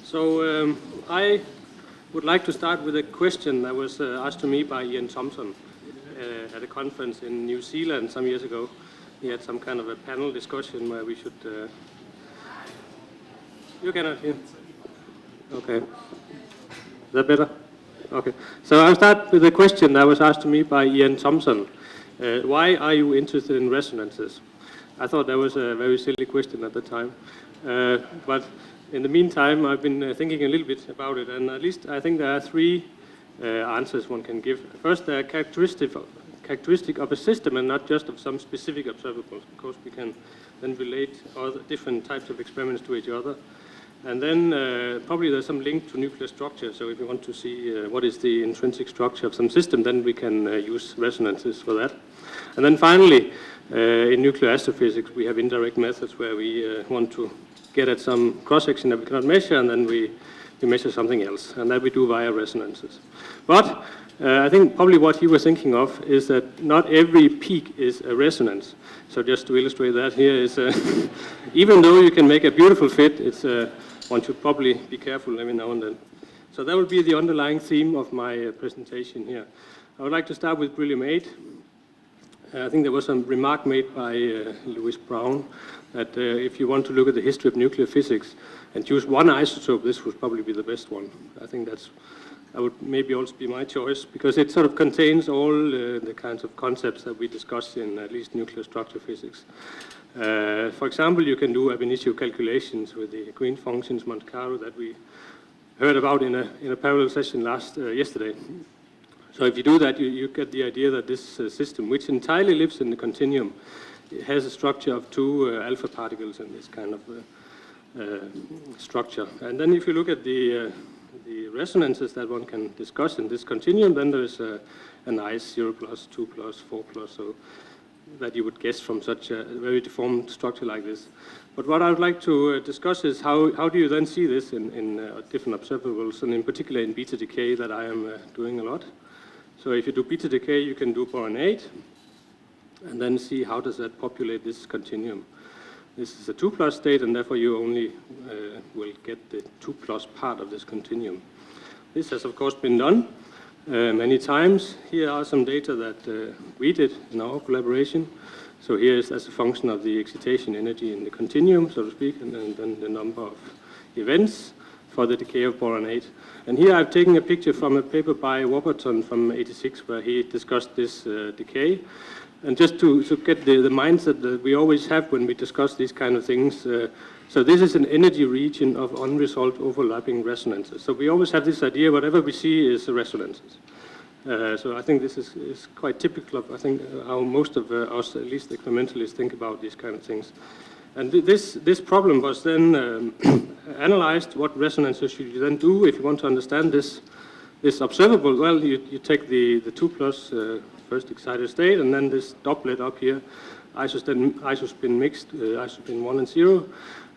So I would like to start with a question that was asked to me by Ian Thompson at a conference in New Zealand some years ago. He had some kind of a panel discussion where we should... You cannot hear? Okay. Is that better? Okay. So I'll start with a question that was asked to me by Ian Thompson. Why are you interested in resonances? I thought that was a very silly question at the time. But in the meantime, I've been thinking a little bit about it, and at least I think there are three answers one can give. First, they're characteristic of a system and not just of some specific observables, because we can then relate other different types of experiments to each other. And then probably there's some link to nuclear structure, so if you want to see what is the intrinsic structure of some system, then we can use resonances for that. And then finally, in nuclear astrophysics, we have indirect methods where we want to get at some cross-section that we cannot measure, and then we measure something else, and that we do via resonances. But I think probably what he was thinking of is that not every peak is a resonance. So just to illustrate that, here is, even though you can make a beautiful fit, it's one should probably be careful every now and then. So that would be the underlying theme of my presentation here. I would like to start with beryllium 8. I think there was some remark made by Lewis Brown that if you want to look at the history of nuclear physics and choose one isotope, this would probably be the best one. I think that would maybe also be my choice, because it sort of contains all the kinds of concepts that we discuss in at least nuclear structure physics. For example, you can do ab initio calculations with the green functions Monte Carlo that we heard about in a parallel session yesterday. So if you do that, you get the idea that this system, which entirely lives in the continuum, it has a structure of two alpha particles in this kind of structure. And then if you look at the resonances that one can discuss in this continuum, then there's a nice 0 plus, 2 plus, 4 plus, so that you would guess from such a very deformed structure like this. But what I would like to discuss is how do you then see this in different observables, and in particular in beta decay that I am doing a lot. So if you do beta decay, you can do boron 8, and then see how does that populate this continuum. This is a 2 plus state, and therefore you only will get the 2 plus part of this continuum. This has of course been done many times. Here are some data that we did in our collaboration. So here is as a function of the excitation energy in the continuum, so to speak, and then the number of events for the decay of boron 8. And here I've taken a picture from a paper by Warburton from '86 where he discussed this decay. And just to get the mindset that we always have when we discuss these kind of things, so this is an energy region of unresolved overlapping resonances. So we always have this idea, whatever we see is resonances. So I think this is quite typical of, I think, how most of us, at least experimentalists, think about these kind of things. And this problem was then analyzed. What resonances should you then do if you want to understand this observable? Well, you take the 2 plus first excited state, and then this doublet up here, isospin mixed, isospin 1 and 0.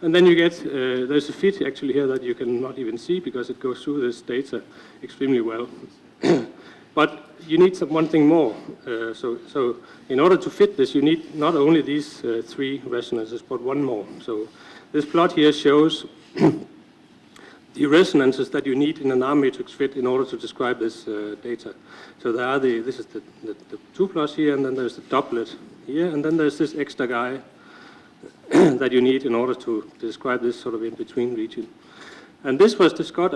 And then you get, there's a fit actually here that you cannot even see because it goes through this data extremely well. But you need one thing more. So in order to fit this, you need not only these 3 resonances, but one more. So this plot here shows the resonances that you need in an R matrix fit in order to describe this data. So there are this is the 2 plus here, and then there's the doublet here, and then there's this extra guy that you need in order to describe this sort of in-between region. And this was discussed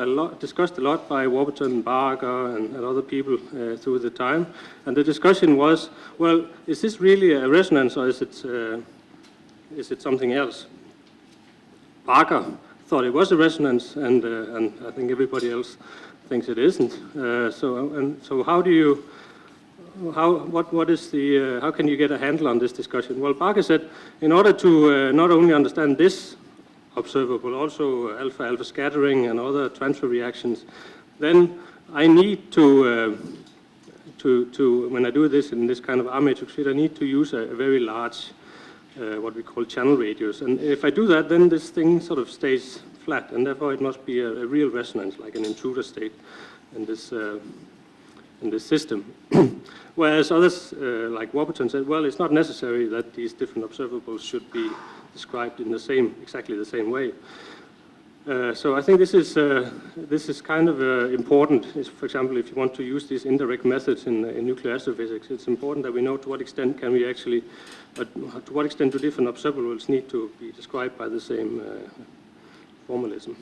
a lot by Warburton, Barger, and other people through the time. And the discussion was, well, is this really a resonance, or is it something else? Barger thought it was a resonance, and I think everybody else thinks it isn't. So how do you, how can you get a handle on this discussion? Well, Barger said, in order to not only understand this observable, also alpha-alpha scattering and other transfer reactions, then I need to when I do this in this kind of R matrix fit, I need to use a very large what we call channel radius. And if I do that, then this thing sort of stays flat, and therefore it must be a real resonance, like an intruder state in this system. Whereas others, like Warburton, said, well, it's not necessary that these different observables should be described in exactly the same way. So I think this is kind of important. For example, if you want to use these indirect methods in nuclear astrophysics, it's important that we know to what extent can we actually, to what extent do different observables need to be described by the same formalism.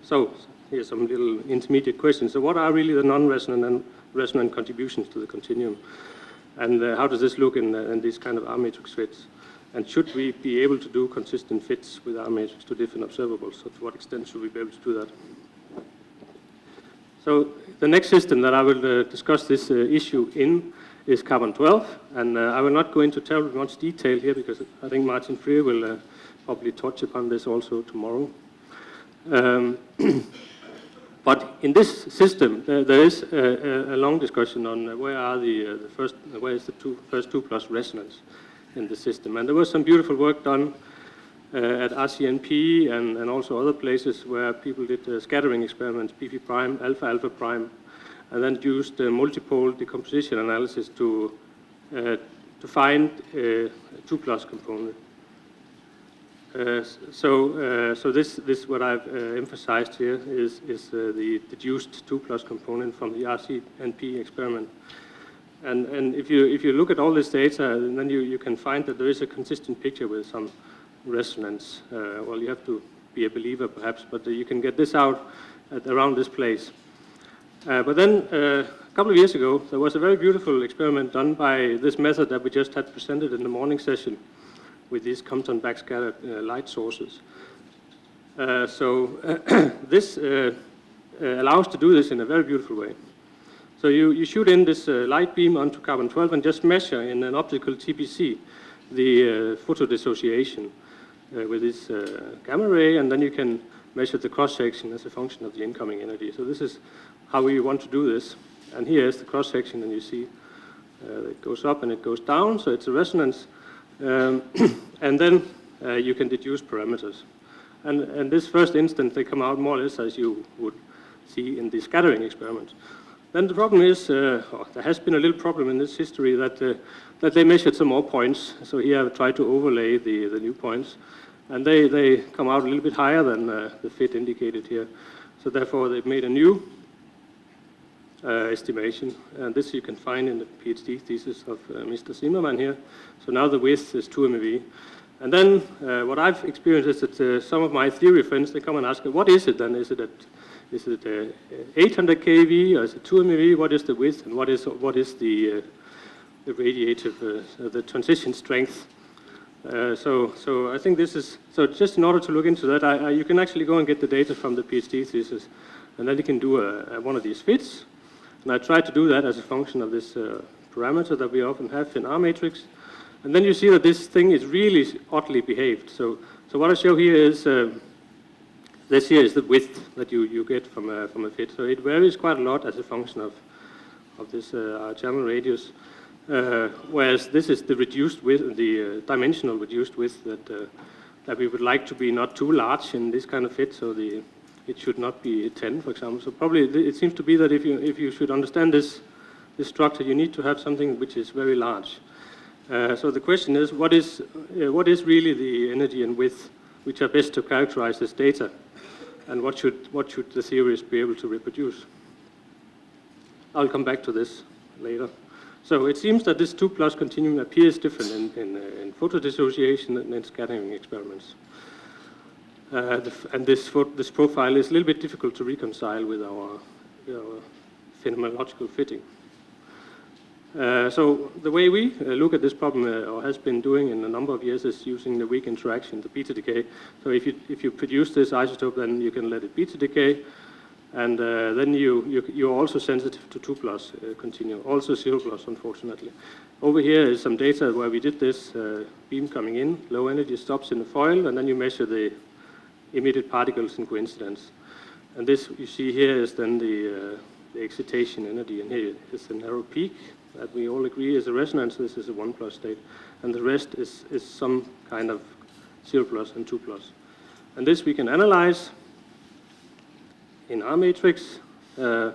So here's some little intermediate questions. So what are really the non-resonant and resonant contributions to the continuum? And how does this look in these kind of R matrix fits? And should we be able to do consistent fits with R matrix to different observables? So to what extent should we be able to do that? So the next system that I will discuss this issue in is carbon-12. And I will not go into terribly much detail here because I think Martin Freer will probably touch upon this also tomorrow. But in this system, there is a long discussion on where are where is the first 2+ resonance in the system. And there was some beautiful work done at RCNP and also other places where people did scattering experiments, PP prime, alpha, alpha prime, and then used multipole decomposition analysis to find a 2+ component. So this what I've emphasized here is the deduced 2+ component from the RCNP experiment. And if you look at all this data, then you can find that there is a consistent picture with some resonance. Well, you have to be a believer perhaps, but you can get this out at around this place. But then a couple of years ago, there was a very beautiful experiment done by this method that we just had presented in the morning session with these Compton backscattered light sources. This allows to do this in a very beautiful way. So you shoot in this light beam onto carbon-12 and just measure in an optical TPC the photodissociation with this gamma ray, and then you can measure the cross-section as a function of the incoming energy. So this is how we want to do this. And here is the cross-section, and you see it goes up and it goes down, so it's a resonance. And then you can deduce parameters. And this first instant, they come out more or less as you would see in the scattering experiment. Then the problem is, there has been a little problem in this history that they measured some more points. So here I've tried to overlay the new points. And they come out a little bit higher than the fit indicated here. So therefore, they've made a new estimation. And this you can find in the PhD thesis of Mr. Zimmerman here. So now the width is 2 MeV. And then what I've experienced is that some of my theory friends, they come and ask, what is it then? Is it 800 kV or is it 2 MeV? What is the width and what is the radiative, the transition strength? So I think this is, so just in order to look into that, you can actually go and get the data from the PhD thesis, and then you can do one of these fits. And I tried to do that as a function of this parameter that we often have in R matrix. And then you see that this thing is really oddly behaved. So what I show here is, this here is the width that you get from a fit. So it varies quite a lot as a function of this channel radius. Whereas this is the reduced width, the dimensional reduced width that we would like to be not too large in this kind of fit. So it should not be 10, for example. So probably it seems to be that if you should understand this structure, you need to have something which is very large. So the question is, what is really the energy and width which are best to characterize this data, and what should the theorists be able to reproduce? I'll come back to this later. So it seems that this 2+ continuum appears different in photodissociation and in scattering experiments. And this profile is a little bit difficult to reconcile with our phenomenological fitting. So the way we look at this problem, or has been doing in a number of years, is using the weak interaction, the beta-decay. So if you produce this isotope, then you can let it beta-decay, and then you're also sensitive to 2+ continuum, also 0+, unfortunately. Over here is some data where we did this beam coming in, low energy stops in the foil, and then you measure the emitted particles in coincidence. And this you see here is then the excitation energy, and here is the narrow peak that we all agree is a resonance. This is a 1+ state, and the rest is some kind of 0+ and 2+. And this we can analyze in R matrix. And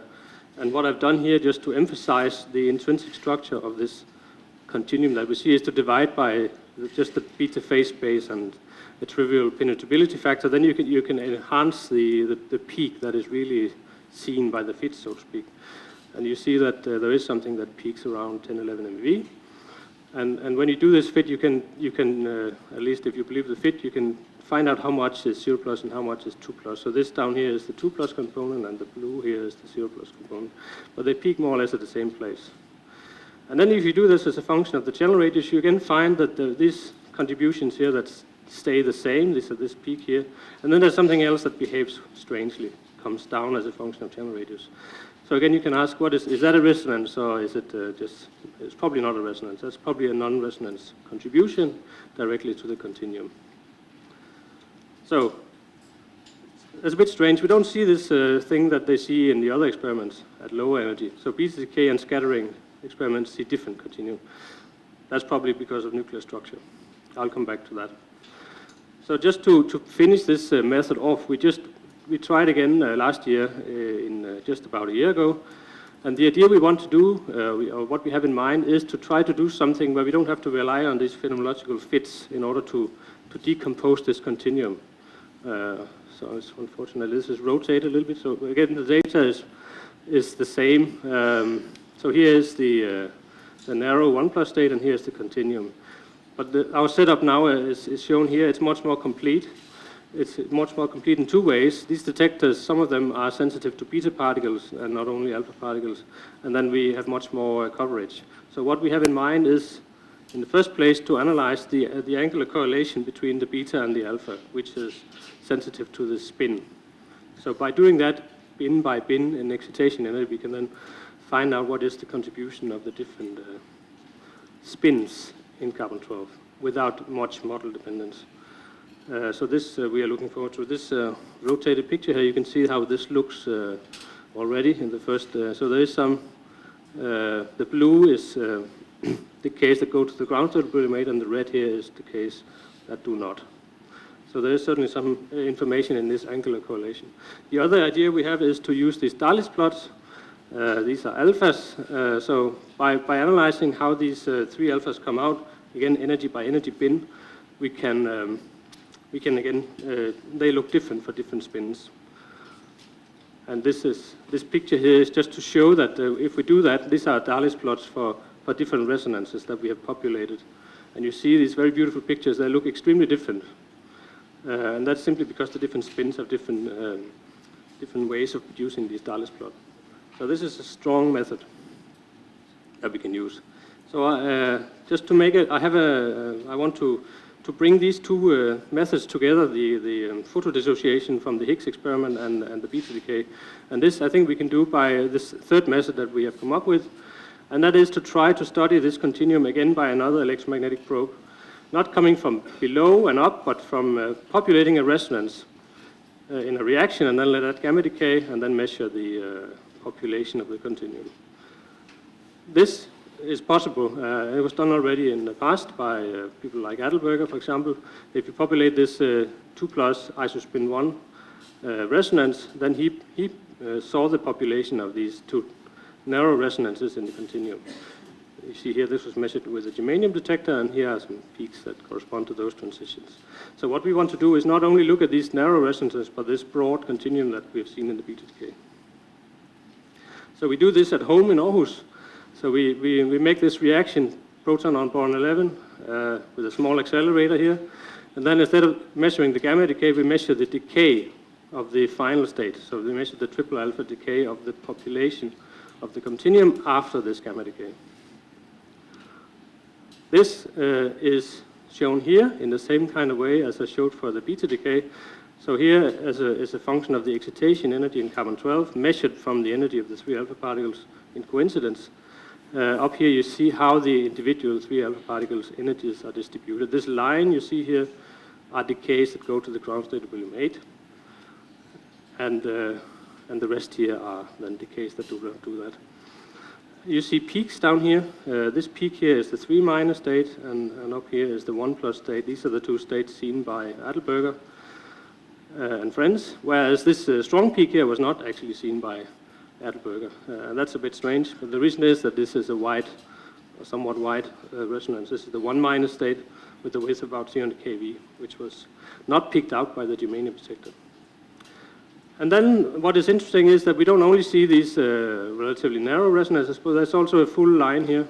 what I've done here, just to emphasize the intrinsic structure of this continuum that we see, is to divide by just the beta phase space and a trivial penetrability factor, then you can enhance the peak that is really seen by the fit, so to speak. And you see that there is something that peaks around 10, 11 MeV. And when you do this fit, you can at least if you believe the fit, you can find out how much is 0 plus and how much is 2 plus. So this down here is the 2 plus component, and the blue here is the 0 plus component. But they peak more or less at the same place. And then if you do this as a function of the channel radius, you again find that these contributions here that stay the same, this peak here. And then there's something else that behaves strangely, comes down as a function of channel radius. So again, you can ask, is that a resonance, or is it it's probably not a resonance. That's probably a non-resonance contribution directly to the continuum. So it's a bit strange. We don't see this thing that they see in the other experiments at lower energy. So beta-decay and scattering experiments see different continuum. That's probably because of nuclear structure. I'll come back to that. So just to finish this method off, we tried again last year, just about a year ago. And the idea we want to do, or what we have in mind, is to try to do something where we don't have to rely on these phenomenological fits in order to decompose this continuum. So it's unfortunately this is rotated a little bit. So again, the data is the same. So here is the narrow 1 plus state, and here's the continuum. But our setup now is shown here. It's much more complete. It's much more complete in two ways. These detectors, some of them are sensitive to beta particles and not only alpha particles. And then we have much more coverage. So what we have in mind is, in the first place, to analyze the angular correlation between the beta and the alpha, which is sensitive to the spin. So by doing that, bin by bin in excitation energy, we can then find out what is the contribution of the different spins in carbon-12 without much model dependence. So this we are looking forward to. This rotated picture here, you can see how this looks already in the first. So there is some, the blue is decays that go to the ground state polymerate, and the red here is decays that do not. So there is certainly some information in this angular correlation. The other idea we have is to use these Darlis plots. These are alphas. So by analyzing how these three alphas come out, again, energy by energy bin, we can again, they look different for different spins. And this picture here is just to show that if we do that, these are Darlis plots for different resonances that we have populated. And you see these very beautiful pictures, they look extremely different. And that's simply because the different spins have different ways of producing these Darlis plots. So this is a strong method that we can use. So just to make it, I want to bring these two methods together, the photodissociation from the Higgs experiment and the beta-decay. And this I think we can do by this third method that we have come up with. And that is to try to study this continuum again by another electromagnetic probe. Not coming from below and up, but from populating a resonance in a reaction, and then let that gamma decay, and then measure the population of the continuum. This is possible. It was done already in the past by people like Adelberger, for example. If you populate this 2 plus isospin 1 resonance, then he saw the population of these two narrow resonances in the continuum. You see here, this was measured with a germanium detector, and here are some peaks that correspond to those transitions. So what we want to do is not only look at these narrow resonances, but this broad continuum that we have seen in the beta-decay. So we do this at home in Aarhus. So we make this reaction, proton on boron 11, with a small accelerator here. And then instead of measuring the gamma decay, we measure the decay of the final state. So we measure the triple alpha decay of the population of the continuum after this gamma decay. This is shown here in the same kind of way as I showed for the beta decay. So here, as a function of the excitation energy in carbon-12, measured from the energy of the 3 alpha particles in coincidence, up here you see how the individual 3 alpha particles' energies are distributed. This line you see here are decays that go to the ground state of volume 8, and the rest here are then decays that do that. You see peaks down here. This peak here is the 3 minus state, and up here is the 1 plus state. These are the two states seen by Adelberger and friends, whereas this strong peak here was not actually seen by Adelberger. That's a bit strange, but the reason is that this is a wide, somewhat wide resonance. This is the 1 minus state, with a width of about 300 kV, which was not picked out by the germanium detector. And then what is interesting is that we don't only see these relatively narrow resonances, but there's also a full line here,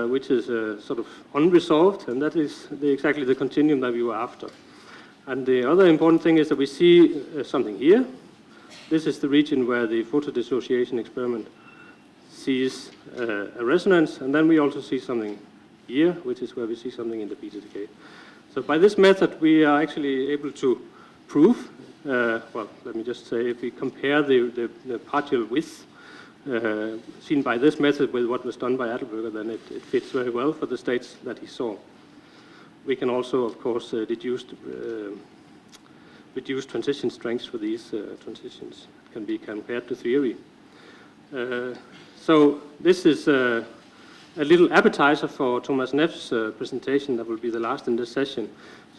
which is sort of unresolved, and that is exactly the continuum that we were after. And the other important thing is that we see something here. This is the region where the photodissociation experiment sees a resonance, and then we also see something here, which is where we see something in the beta-decay. So by this method, we are actually able to prove, well, let me just say, if we compare the partial width seen by this method with what was done by Adelberger, then it fits very well for the states that he saw. We can also, of course, reduce transition strengths for these transitions. It can be compared to theory. So this is a little appetizer for Thomas Neff's presentation that will be the last in this session.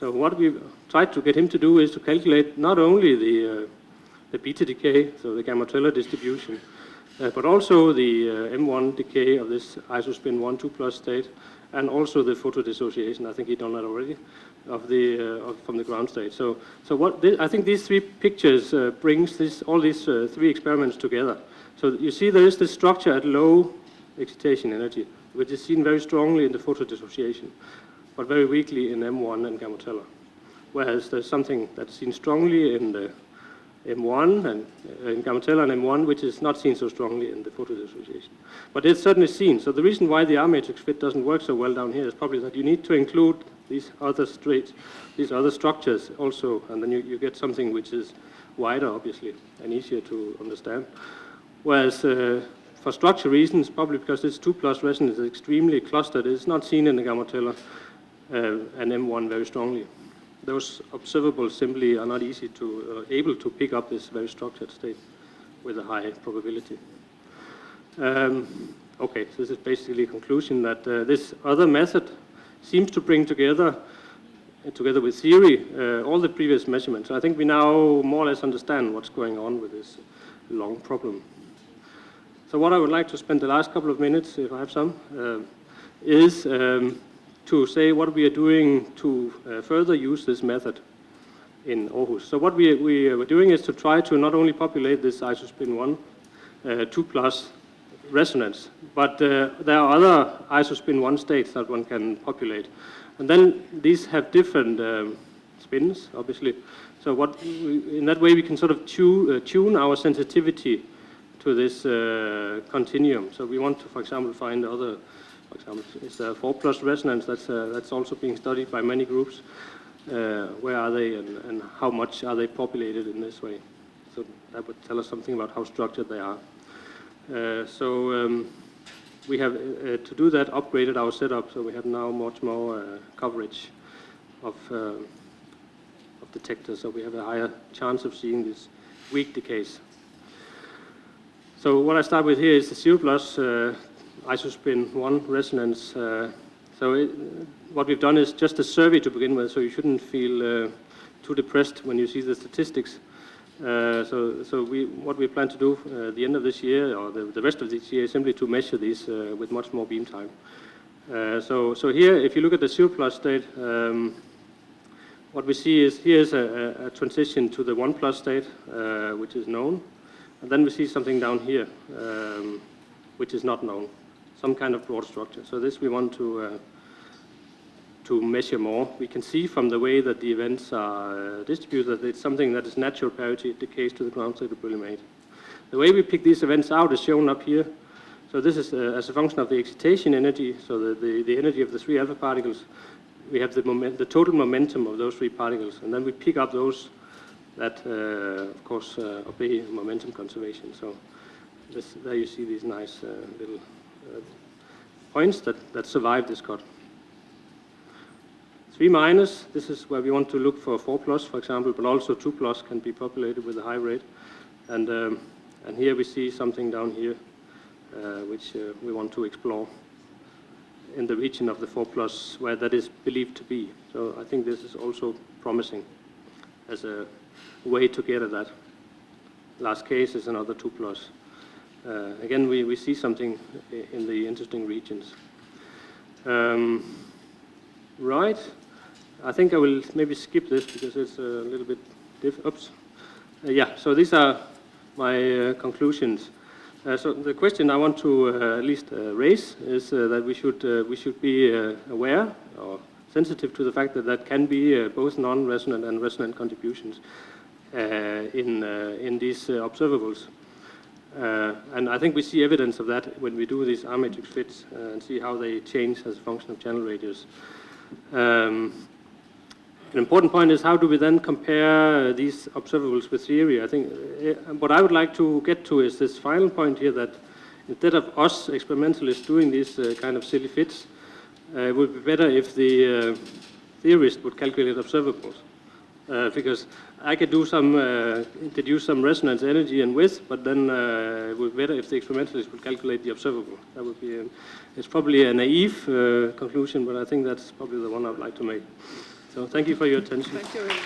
So what we tried to get him to do is to calculate not only the beta decay, so the gamma-trailer distribution, but also the M1 decay of this isospin 1, 2+ state, and also the photodissociation. I think he'd done that already from the ground state. So I think these three pictures brings all these three experiments together. So you see there is this structure at low excitation energy, which is seen very strongly in the photodissociation, but very weakly in M1 and gamma-trailer. Whereas there's something that's seen strongly in the M1 and in gamma-trailer and M1, which is not seen so strongly in the photodissociation. But it's certainly seen. So the reason why the R-matrix fit doesn't work so well down here is probably that you need to include these other structures also, and then you get something which is wider, obviously, and easier to understand. Whereas for structure reasons, probably because this 2+ resonance is extremely clustered, it's not seen in the gamma-trailer and M1 very strongly. Those observables simply are not easy to able to pick up this very structured state with a high probability. Okay, so this is basically a conclusion that this other method seems to bring together with theory all the previous measurements. I think we now more or less understand what's going on with this long problem. So what I would like to spend the last couple of minutes, if I have some, is to say what we are doing to further use this method in Aarhus. So what we were doing is to try to not only populate this isospin 1, 2+ resonance, but there are other isospin 1 states that one can populate. And then these have different spins, obviously. So in that way we can sort of tune our sensitivity to this continuum. So we want to, for example, find other. For example, is there a 4+ resonance that's also being studied by many groups? Where are they and how much are they populated in this way? So that would tell us something about how structured they are. We have, to do that, upgraded our setup, so we have now much more coverage of detectors, so we have a higher chance of seeing these weak decays. So what I start with here is the 0+ isospin 1 resonance. What we've done is just a survey to begin with, so you shouldn't feel too depressed when you see the statistics. What we plan to do at the end of this year, or the rest of this year, is simply to measure these with much more beam time. So here, if you look at the 0+ state, what we see is here's a transition to the 1+ state, which is known, and then we see something down here, which is not known. Some kind of broad structure. So this we want to measure more. We can see from the way that the events are distributed that it's something that is natural parity, it decays to the ground state of beryllium-8. The way we pick these events out is shown up here. So this is as a function of the excitation energy, so the energy of the 3 alpha particles. We have the total momentum of those 3 particles, and then we pick up those that, of course, obey momentum conservation. So there you see these nice little points that survive this cut. 3-, this is where we want to look for 4+, for example, but also 2+ can be populated with a high rate. And here we see something down here, which we want to explore in the region of the 4+, where that is believed to be. So I think this is also promising as a way to get at that. Last case is another 2+. Again, we see something in the interesting regions. Right. I think I will maybe skip this because it's a little bit oops. Yeah, so these are my conclusions. So the question I want to at least raise is that we should be aware or sensitive to the fact that that can be both non-resonant and resonant contributions in these observables. And I think we see evidence of that when we do these R-matrix fits and see how they change as a function of channel radius. An important point is how do we then compare these observables with theory? I think what I would like to get to is this final point here that instead of us experimentalists doing these kind of silly fits, it would be better if the theorist would calculate observables. Because I could do some, deduce some resonance energy and width, but then it would be better if the experimentalist would calculate the observable. That would be, it's probably a naive conclusion, but I think that's probably the one I would like to make. So thank you for your attention. Thank you very much.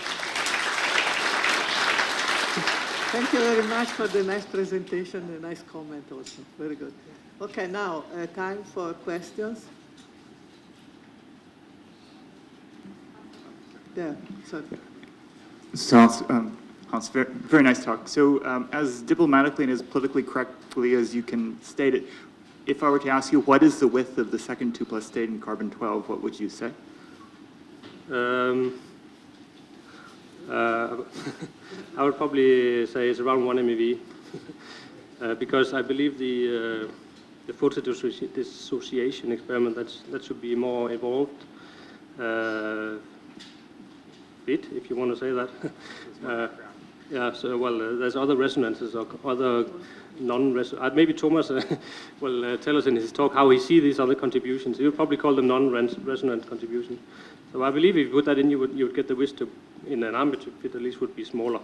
Thank you very much for the nice presentation, the nice comment also. Very good. Okay, now time for questions. Yeah, sorry. Hans, very nice talk. So as diplomatically and as politically correctly as you can state it, if I were to ask you what is the width of the second 2+ state in carbon-12, what would you say? I would probably say it's around 1 MeV, because I believe the photodissociation experiment that should be more evolved bit, if you want to say that. Yeah. So well, there's other resonances or other non-resonant. Maybe Thomas will tell us in his talk how he sees these other contributions. He would probably call them non-resonant contributions. So I believe if you put that in, you would get the wisdom in an armature fit at least would be smaller,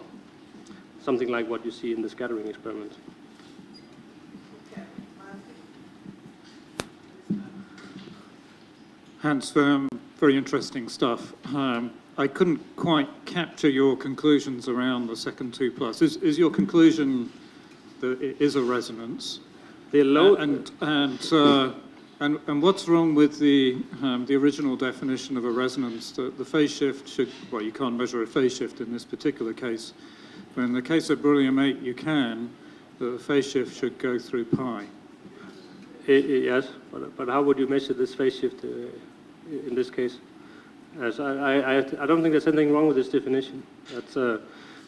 something like what you see in the scattering experiment. Hans, very interesting stuff. I couldn't quite capture your conclusions around the second 2+. Is your conclusion that it is a resonance? The low and what's wrong with the original definition of a resonance? That the phase shift should, well, you can't measure a phase shift in this particular case, but in the case of beryllium 8, you can. The phase shift should go through pi. Yes, but how would you measure this phase shift in this case? So I don't think there's anything wrong with this definition. That's so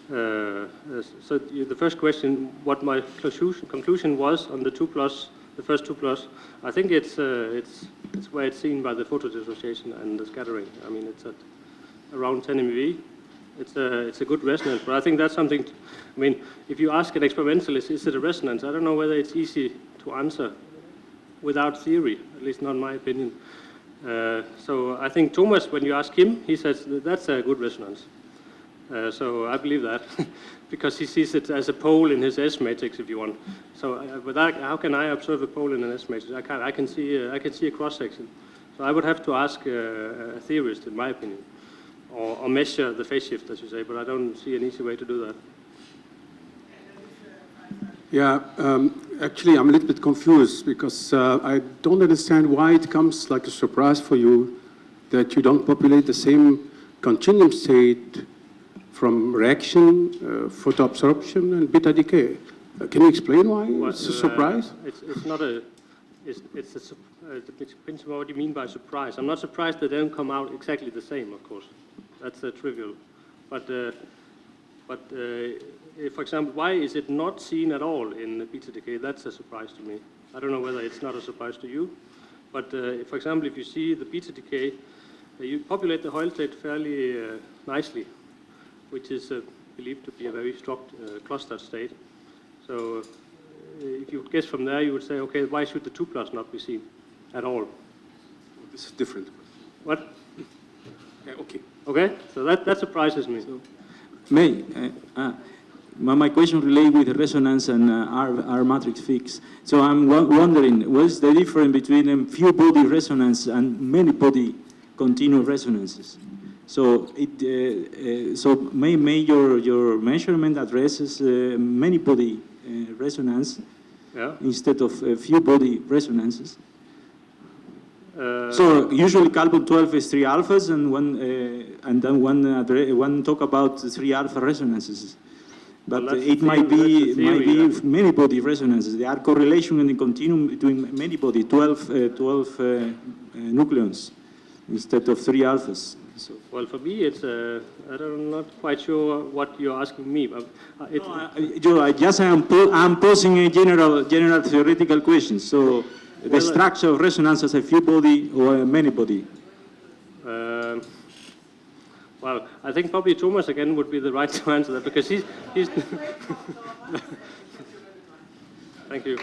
the first question, what my conclusion was on the 2+, the first 2+, I think it's where it's seen by the photodissociation and the scattering. I mean, it's at around 10 MeV. It's a good resonance, but I think that's something. I mean, if you ask an experimentalist, is it a resonance? I don't know whether it's easy to answer without theory, at least not in my opinion. So I think Thomas, when you ask him, he says that's a good resonance. So I believe that because he sees it as a pole in his S matrix, if you want. So, how can I observe a pole in an S matrix? I can't. I can see a cross section. So I would have to ask a theorist, in my opinion, or measure the phase shift, as you say. But I don't see an easy way to do that. Yeah, actually, I'm a little bit confused because I don't understand why it comes like a surprise for you that you don't populate the same continuum state from reaction, photoabsorption, and beta-decay. Can you explain why it's a surprise? It's not a. It depends on what you mean by surprise. I'm not surprised that they don't come out exactly the same, of course. That's trivial. But for example, why is it not seen at all in the beta-decay? That's a surprise to me. I don't know whether it's not a surprise to you. But for example, if you see the beta-decay, you populate the Hoyle state fairly nicely, which is believed to be a very strong clustered state. So if you guess from there, you would say, okay, why should the 2+ not be seen at all? This is different. What? Yeah, okay. Okay, so that surprises me. So, my question relates with the resonance and our matrix fix. So I'm wondering, what's the difference between a few body resonance and many body continuous resonances? So so may your measurement addresses many body resonance instead of few body resonances? So usually carbon-12 is 3 alphas and then one talk about 3 alpha resonances. But Well, that's it the might theory, be then. many body resonances. There are correlation in the continuum between many body, 12 nucleons instead of 3 alphas. So, Well, for me, it's I'm not quite sure what you're asking me. But I'm posing a general theoretical question. So the structure of resonance as a few body or many body. Well, I think probably Thomas again would be the right to answer that because he's Thank you.